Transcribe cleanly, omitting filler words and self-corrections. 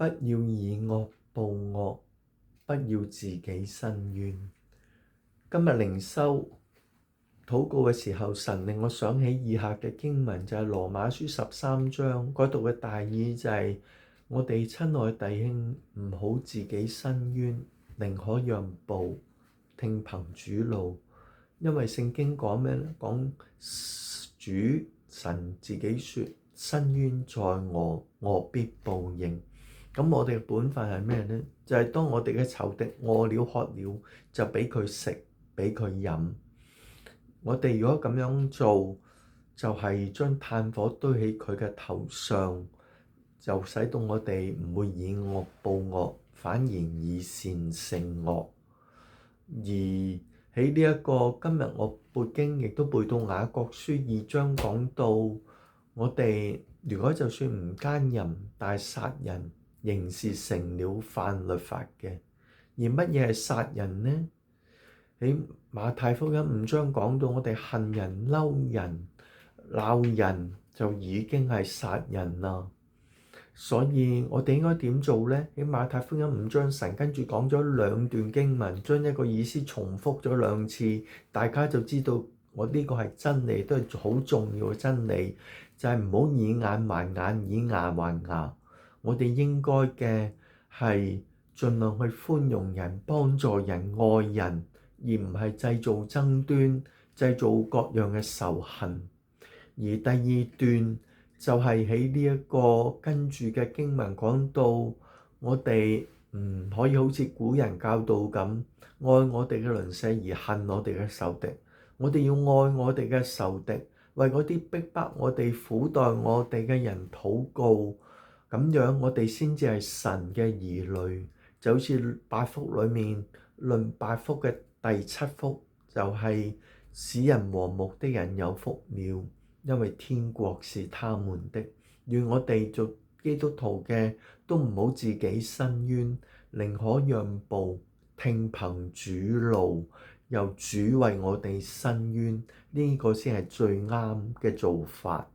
不要以惡報惡，不要自己申冤。今日靈修禱告嘅時候，神令我想起以下嘅經文，就係羅馬書13章嗰度嘅大意，就係我哋親愛弟兄唔好自己申冤，寧可讓步，聽憑主怒。因為聖經講咩咧？講主神自己說：申冤在我，我必報應。咁我哋嘅本分係咩咧？就係當我哋嘅仇敵餓了渴了，就俾佢食，俾佢飲。我哋如果咁樣做，就係將炭火堆喺佢嘅頭上，就使到我哋唔會以惡報惡，反而以善勝惡。而喺呢一個今日我背經亦都背到雅各書2章，講到我哋如果就算唔奸淫，但係殺人仍是成了犯律法嘅。而乜嘢係殺人呢？喺馬太福音5章講到我哋恨人、嬲人、鬧人就已經係殺人啦。所以我哋應該點做呢？喺馬太福音5章，神跟住講咗2段經文，將一個意思重複咗2次，大家就知道我呢個係真理，都係好重要嘅真理，就係唔好以眼還眼，以牙還牙。我哋應該嘅係盡量去寬容人、幫助人、愛人，而唔係製造爭端、製造各樣嘅仇恨。而第2段就係喺呢一個跟住嘅經文講到，我哋唔可以好似古人教導咁，愛我哋嘅鄰舍而恨我哋嘅仇敵。我哋要愛我哋嘅仇敵，為嗰啲逼迫我哋、苦待我哋嘅人禱告。咁樣我哋先至係神嘅兒女。就好似8福裏面論8福嘅第7福，就係使人和睦的人有福了，因為天國是他們的。願我哋做基督徒嘅都唔好自己申冤，寧可讓步，聽憑主怒，由主為我哋申冤，呢個先係最啱嘅做法。